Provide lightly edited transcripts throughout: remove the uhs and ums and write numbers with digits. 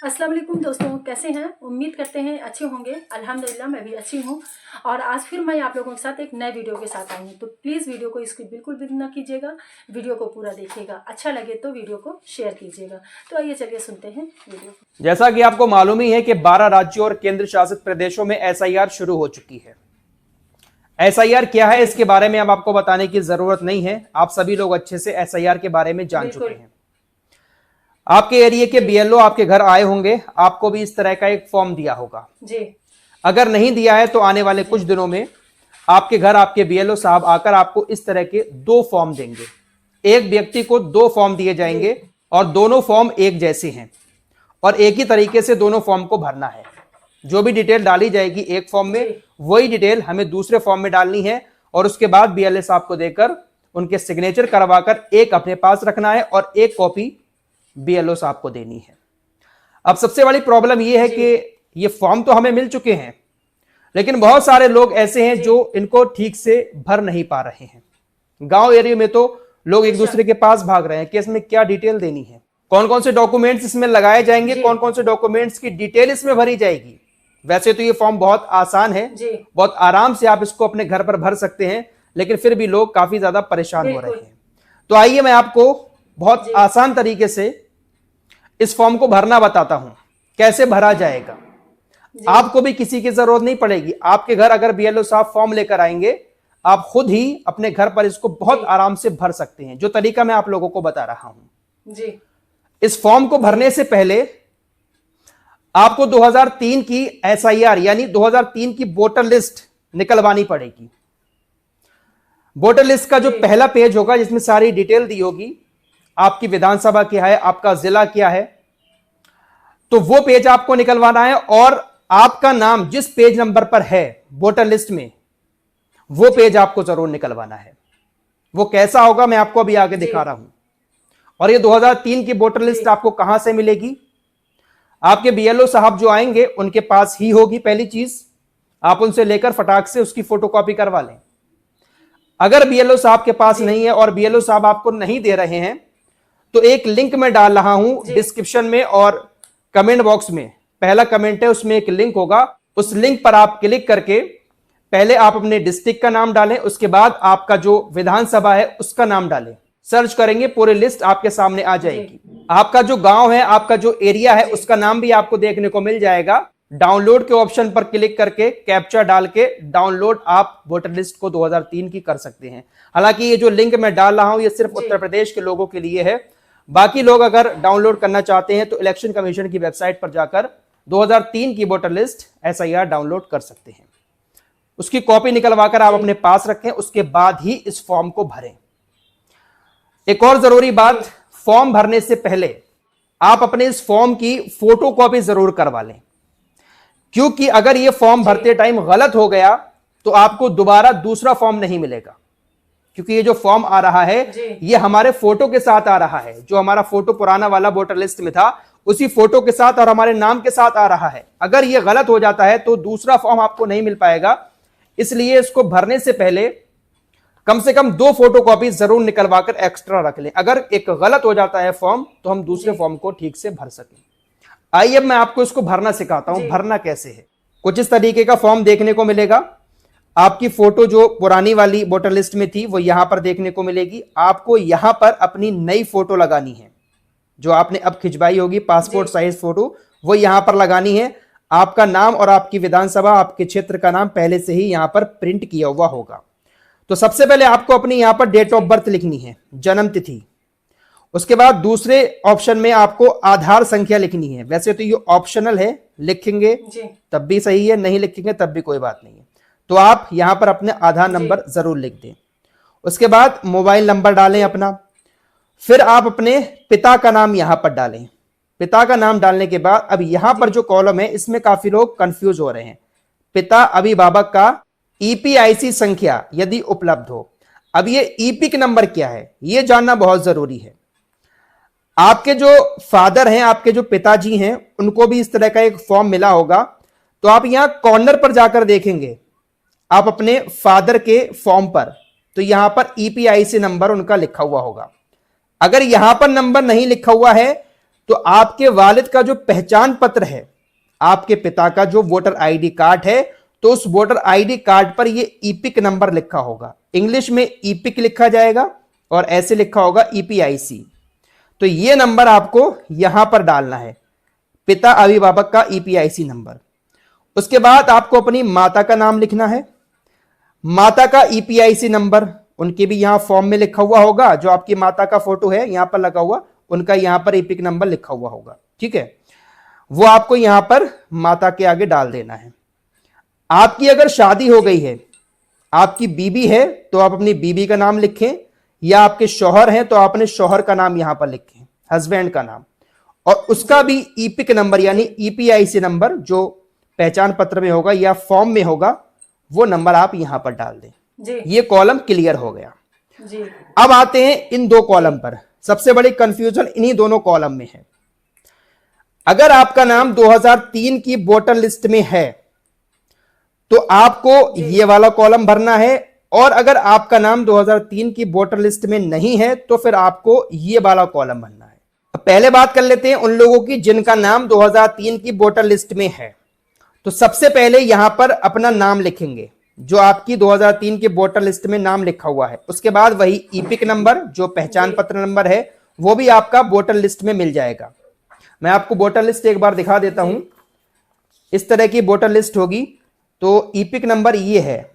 अस्सलाम वालेकुम दोस्तों, कैसे हैं? उम्मीद करते हैं अच्छे होंगे। अल्हम्दुलिल्लाह मैं भी अच्छी हूँ और आज फिर मैं आप लोगों के साथ एक नए वीडियो के साथ आई हूँ। तो प्लीज़ वीडियो को इसकी बिल्कुल भी ना कीजिएगा, वीडियो को पूरा देखिएगा। अच्छा लगे तो वीडियो को शेयर कीजिएगा। तो आइए चलिए सुनते हैं वीडियो। जैसा कि आपको मालूम ही है कि 12 राज्यों और केंद्र शासित प्रदेशों में एसआईआर शुरू हो चुकी है। एसआईआर क्या है इसके बारे में अब आपको बताने की जरूरत नहीं है, आप सभी लोग अच्छे से एसआईआर के बारे में जान चुके हैं। आपके एरिया के बीएलओ आपके घर आए होंगे, आपको भी इस तरह का एक फॉर्म दिया होगा जी। अगर नहीं दिया है तो आने वाले कुछ दिनों में आपके घर आपके बीएलओ साहब आकर आपको इस तरह के 2 फॉर्म देंगे। एक व्यक्ति को 2 फॉर्म दिए जाएंगे और दोनों फॉर्म एक जैसे हैं और एक ही तरीके से दोनों फॉर्म को भरना है। जो भी डिटेल डाली जाएगी एक फॉर्म में, वही डिटेल हमें दूसरे फॉर्म में डालनी है और उसके बाद बीएलओ साहब को देकर उनके सिग्नेचर करवाकर एक अपने पास रखना है और एक कॉपी बीएलओ साहब को देनी है। अब सबसे बड़ी प्रॉब्लम यह है कि ये फॉर्म तो हमें मिल चुके हैं, लेकिन बहुत सारे लोग ऐसे हैं जो इनको ठीक से भर नहीं पा रहे हैं। गांव एरिया में तो लोग एक दूसरे के पास भाग रहे हैं कि इसमें क्या डिटेल देनी है, कौन कौन से डॉक्यूमेंट्स इसमें लगाए जाएंगे, कौन कौन से डॉक्यूमेंट्स की डिटेल इसमें भरी जाएगी। वैसे तो ये फॉर्म बहुत आसान है, बहुत आराम से आप इसको अपने घर पर भर सकते हैं, लेकिन फिर भी लोग काफी ज्यादा परेशान हो रहे हैं। तो आइए मैं आपको बहुत आसान तरीके से इस फॉर्म को भरना बताता हूं, कैसे भरा जाएगा। आपको भी किसी की जरूरत नहीं पड़ेगी। आपके घर अगर बीएलओ साहब फॉर्म लेकर आएंगे, आप खुद ही अपने घर पर इसको बहुत आराम से भर सकते हैं, जो तरीका मैं आप लोगों को बता रहा हूं। जी। इस फॉर्म को भरने से पहले आपको 2003 की एसआईआर यानी 2003 की वोटर लिस्ट निकलवानी पड़ेगी। वोटर लिस्ट का जो पहला पेज होगा जिसमें सारी डिटेल दी होगी, आपकी विधानसभा क्या है, आपका जिला क्या है, तो वो पेज आपको निकलवाना है और आपका नाम जिस पेज नंबर पर है वोटर लिस्ट में, वो पेज आपको जरूर निकलवाना है। वो कैसा होगा मैं आपको अभी आगे दिखा रहा हूं। और ये 2003 की वोटर लिस्ट आपको कहां से मिलेगी? आपके बीएलओ साहब जो आएंगे उनके पास ही होगी। पहली चीज, आप उनसे लेकर फटाक से उसकी फोटोकॉपी करवा लें। अगर बीएलओ साहब के पास नहीं है और बीएलओ साहब आपको नहीं दे रहे हैं, तो एक लिंक मैं डाल रहा हूं डिस्क्रिप्शन में और कमेंट बॉक्स में। पहला कमेंट है, उसमें एक लिंक होगा। उस लिंक पर आप क्लिक करके पहले आप अपने डिस्ट्रिक्ट का नाम डालें, उसके बाद आपका जो विधानसभा है उसका नाम डालें। सर्च करेंगे, पूरी लिस्ट आपके सामने आ जाएगी। आपका जो गांव है, आपका जो एरिया है, उसका नाम भी आपको देखने को मिल जाएगा। डाउनलोड के ऑप्शन पर क्लिक करके कैप्चा डाल के डाउनलोड आप वोटर लिस्ट को 2003 की कर सकते हैं। हालांकि ये जो लिंक मैं डाल रहा हूं ये सिर्फ उत्तर प्रदेश के लोगों के लिए है। बाकी लोग अगर डाउनलोड करना चाहते हैं तो इलेक्शन कमीशन की वेबसाइट पर जाकर 2003 की वोटर लिस्ट एसआईआर डाउनलोड कर सकते हैं। उसकी कॉपी निकलवाकर आप अपने पास रखें, उसके बाद ही इस फॉर्म को भरें। एक और जरूरी बात, फॉर्म भरने से पहले आप अपने इस फॉर्म की फोटोकॉपी जरूर करवा लें, क्योंकि अगर यह फॉर्म भरते टाइम गलत हो गया तो आपको दोबारा दूसरा फॉर्म नहीं मिलेगा। क्योंकि ये जो फॉर्म आ रहा है ये हमारे फोटो के साथ आ रहा है। जो हमारा फोटो पुराना वाला वोटर लिस्ट में था उसी फोटो के साथ और हमारे नाम के साथ आ रहा है। अगर ये गलत हो जाता है तो दूसरा फॉर्म आपको नहीं मिल पाएगा। इसलिए इसको भरने से पहले कम से कम 2 फोटोकॉपी जरूर निकलवाकर एक्स्ट्रा रख लें। अगर एक गलत हो जाता है फॉर्म तो हम दूसरे फॉर्म को ठीक से भर सकें। आइए अब मैं आपको इसको भरना सिखाता हूं, भरना कैसे है। कुछ इस तरीके का फॉर्म देखने को मिलेगा। आपकी फोटो जो पुरानी वाली वोटर लिस्ट में थी वो यहां पर देखने को मिलेगी। आपको यहां पर अपनी नई फोटो लगानी है, जो आपने अब खिंचवाई होगी पासपोर्ट साइज फोटो, वो यहां पर लगानी है। आपका नाम और आपकी विधानसभा, आपके क्षेत्र का नाम पहले से ही यहां पर प्रिंट किया हुआ होगा। तो सबसे पहले आपको अपनी यहां पर डेट ऑफ बर्थ लिखनी है, जन्म तिथि। उसके बाद दूसरे ऑप्शन में आपको आधार संख्या लिखनी है। वैसे तो ये ऑप्शनल है, लिखेंगे तब भी सही है, नहीं लिखेंगे तब भी कोई बात नहीं है। तो आप यहां पर अपने आधार नंबर जरूर लिख दें। उसके बाद मोबाइल नंबर डालें अपना। फिर आप अपने पिता का नाम यहां पर डालें। पिता का नाम डालने के बाद अब यहां पर जो कॉलम है इसमें काफी लोग कंफ्यूज हो रहे हैं। पिता अभिभावक का ईपीआईसी संख्या यदि उपलब्ध हो। अब ये ईपिक नंबर क्या है ये जानना बहुत जरूरी है। आपके जो फादर हैं, आपके जो पिताजी हैं, उनको भी इस तरह का एक फॉर्म मिला होगा। तो आप यहां कॉर्नर पर जाकर देखेंगे, आप अपने फादर के फॉर्म पर, तो यहां पर ईपीआईसी नंबर उनका लिखा हुआ होगा। अगर यहां पर नंबर नहीं लिखा हुआ है तो आपके वालिद का जो पहचान पत्र है, आपके पिता का जो वोटर आईडी कार्ड है, तो उस वोटर आईडी कार्ड पर ये ईपिक नंबर लिखा होगा। इंग्लिश में ईपिक लिखा जाएगा और ऐसे लिखा होगा ईपीआईसी। तो ये नंबर आपको यहां पर डालना है, पिता अभिभावक का ईपीआईसी नंबर। उसके बाद आपको अपनी माता का नाम लिखना है, माता का ईपीआईसी नंबर उनके भी यहां फॉर्म में लिखा हुआ होगा, जो आपकी माता का फोटो है यहां पर लगा हुआ, उनका यहां पर ईपिक नंबर लिखा हुआ होगा। ठीक है, वो आपको यहां पर माता के आगे डाल देना है। आपकी अगर शादी हो गई है, आपकी बीबी है, तो आप अपनी बीबी का नाम लिखें, या आपके शौहर हैं तो आप अपने शौहर का नाम यहां पर लिखें, हस्बैंड का नाम, और उसका भी ईपिक नंबर यानी ईपीआईसी नंबर जो पहचान पत्र में होगा या फॉर्म में होगा, वो नंबर आप यहां पर डाल दें जी। ये कॉलम क्लियर हो गया जी। अब आते हैं इन दो कॉलम पर। सबसे बड़ी कंफ्यूजन इन्हीं दोनों कॉलम में है। अगर आपका नाम 2003 की वोटर लिस्ट में है तो आपको ये वाला कॉलम भरना है, और अगर आपका नाम 2003 की वोटर लिस्ट में नहीं है तो फिर आपको ये वाला कॉलम भरना है। अब पहले बात कर लेते हैं उन लोगों की जिनका नाम 2003 की वोटर लिस्ट में है। तो सबसे पहले यहां पर अपना नाम लिखेंगे जो आपकी 2003 की वोटर लिस्ट में नाम लिखा हुआ है। उसके बाद वही ईपिक नंबर जो पहचान पत्र नंबर है वो भी आपका वोटर लिस्ट में मिल जाएगा। मैं आपको वोटर लिस्ट एक बार दिखा देता हूं। इस तरह की वोटर लिस्ट होगी। तो ईपिक नंबर ये है,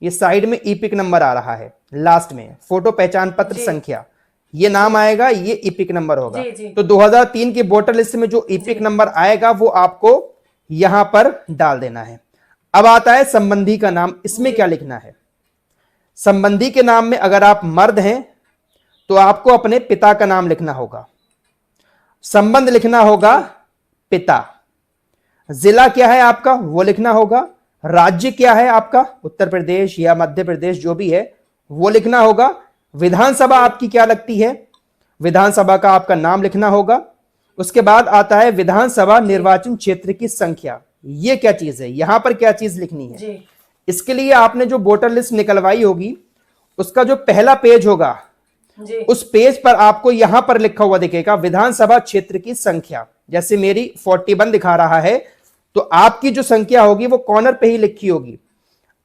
ये साइड में ईपिक नंबर आ रहा है, लास्ट में फोटो पहचान पत्र संख्या, ये नाम आएगा, ये ईपिक नंबर होगा। तो 2003 की वोटर लिस्ट में जो ईपिक नंबर आएगा वो आपको यहां पर डाल देना है। अब आता है संबंधी का नाम। इसमें क्या लिखना है? संबंधी के नाम में अगर आप मर्द हैं तो आपको अपने पिता का नाम लिखना होगा, संबंध लिखना होगा पिता, जिला क्या है आपका वो लिखना होगा, राज्य क्या है आपका उत्तर प्रदेश या मध्य प्रदेश जो भी है वो लिखना होगा, विधानसभा आपकी क्या लगती है विधानसभा का आपका नाम लिखना होगा। उसके बाद आता है विधानसभा निर्वाचन क्षेत्र की संख्या। ये क्या चीज है, यहां पर क्या चीज लिखनी है जी। इसके लिए आपने जो वोटर लिस्ट निकलवाई होगी उसका जो पहला पेज होगा जी। उस पेज पर आपको यहां पर लिखा हुआ दिखेगा विधानसभा क्षेत्र की संख्या। जैसे मेरी 41 दिखा रहा है तो आपकी जो संख्या होगी वो कॉर्नर पे ही लिखी होगी।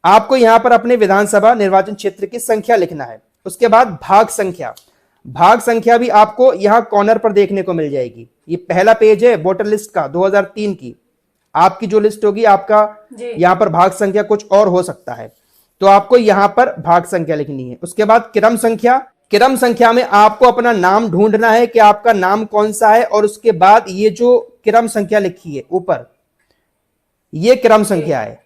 आपको यहां पर अपने विधानसभा निर्वाचन क्षेत्र की संख्या लिखना है। उसके बाद भाग संख्या, भाग संख्या भी आपको यहां कॉर्नर पर देखने को मिल जाएगी। ये पहला पेज है वोटर लिस्ट का 2003 की। आपकी जो लिस्ट होगी आपका यहां पर भाग संख्या कुछ और हो सकता है, तो आपको यहां पर भाग संख्या लिखनी है। उसके बाद क्रम संख्या, क्रम संख्या में आपको अपना नाम ढूंढना है कि आपका नाम कौन सा है, और उसके बाद ये जो क्रम संख्या लिखी है ऊपर ये क्रम संख्या है।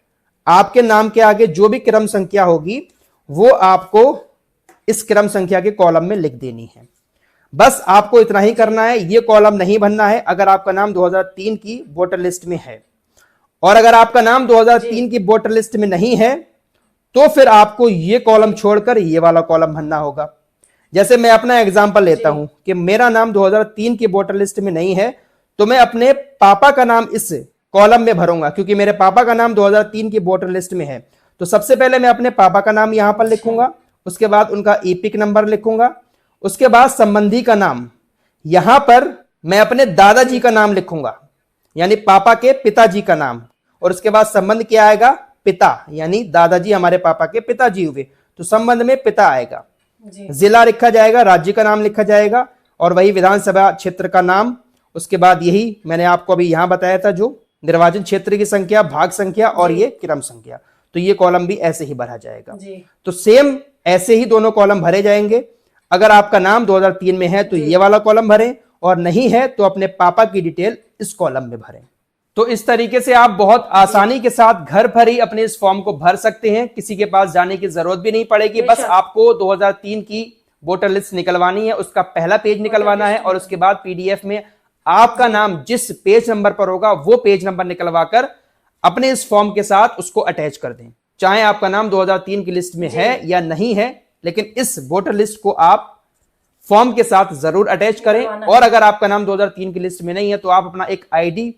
आपके नाम के आगे जो भी क्रम संख्या होगी वो आपको इस क्रम संख्या के कॉलम में लिख देनी है। बस आपको इतना ही करना है, ये कॉलम नहीं भरना है अगर आपका नाम 2003 की वोटर लिस्ट में है। और अगर आपका नाम 2003 की वोटर लिस्ट में नहीं है तो फिर आपको ये कॉलम छोड़कर ये वाला कॉलम भरना होगा। जैसे मैं अपना एग्जांपल लेता हूं कि मेरा नाम 2003 की वोटर लिस्ट में नहीं है तो मैं अपने पापा का नाम इस कॉलम में भरूंगा, क्योंकि मेरे पापा का नाम 2003 की वोटर लिस्ट में है। तो सबसे पहले मैं अपने पापा का नाम यहां पर लिखूंगा, उसके बाद उनका ईपिक नंबर लिखूंगा, उसके बाद संबंधी का नाम यहां पर मैं अपने दादाजी का नाम लिखूंगा यानी पापा के पिताजी का नाम, और उसके बाद संबंध क्या आएगा पिता, यानी दादाजी हमारे पापा के पिताजी हुए तो संबंध में पिता आएगा। जिला लिखा जाएगा, राज्य का नाम लिखा जाएगा, और वही विधानसभा क्षेत्र का नाम। उसके बाद यही मैंने आपको अभी यहां बताया था जो निर्वाचन क्षेत्र की संख्या, भाग संख्या और ये क्रम संख्या। तो ये कॉलम भी ऐसे ही भरा जाएगा। तो सेम ऐसे ही दोनों कॉलम भरे जाएंगे। अगर आपका नाम 2003 में है तो ये वाला कॉलम भरें, और नहीं है तो अपने पापा की डिटेल इस कॉलम में भरें। तो इस तरीके से आप बहुत आसानी के साथ घर पर ही अपने इस फॉर्म को भर सकते हैं, किसी के पास जाने की जरूरत भी नहीं पड़ेगी। बस आपको 2003 की वोटर लिस्ट निकलवानी है, उसका पहला पेज निकलवाना है, और उसके बाद पीडीएफ में आपका नाम जिस पेज नंबर पर होगा वो पेज नंबर निकलवाकर अपने इस फॉर्म के साथ उसको अटैच कर दें। चाहे आपका नाम 2003 की लिस्ट में है या नहीं है, लेकिन इस वोटर लिस्ट को आप फॉर्म के साथ जरूर अटैच करें। और अगर आपका नाम 2003 की लिस्ट में नहीं है तो आप अपना एक आईडी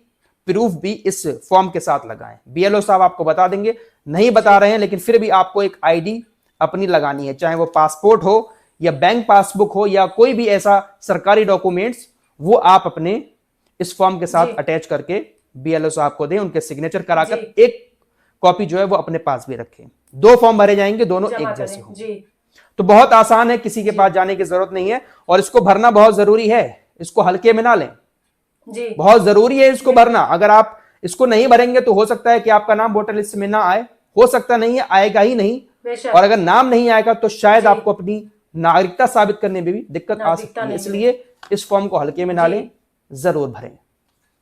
प्रूफ भी इस फॉर्म के साथ लगाएं। बीएलओ साहब आपको बता देंगे, नहीं बता रहे हैं लेकिन फिर भी आपको एक आईडी अपनी लगानी है, चाहे वो पासपोर्ट हो या बैंक पासबुक हो या कोई भी ऐसा सरकारी डॉक्यूमेंट्स, वो आप अपने इस फॉर्म के साथ जी। अटैच करके बीएलओ साहब को दें, उनके सिग्नेचर कराकर जी। एक कॉपी जो है वो अपने पास भी रखें। 2 फॉर्म भरे जाएंगे, दोनों जमा एक जैसे करें। होंगे। जी तो बहुत आसान है, किसी के पास जाने की जरूरत नहीं है, और इसको भरना बहुत जरूरी है, इसको हल्के में ना लें, जी बहुत जरूरी है इसको भरना। अगर आप इसको नहीं भरेंगे तो हो सकता है कि आपका नाम वोटर लिस्ट में ना आए, हो सकता नहीं है, आएगा ही नहीं, बेशक। और अगर नाम नहीं आएगा तो शायद जी। आपको अपनी नागरिकता साबित करने में भी दिक्कत आ नागरिकता सकती है। नहीं इसलिए इस फॉर्म को हल्के में ना जी। लें, जरूर भरें।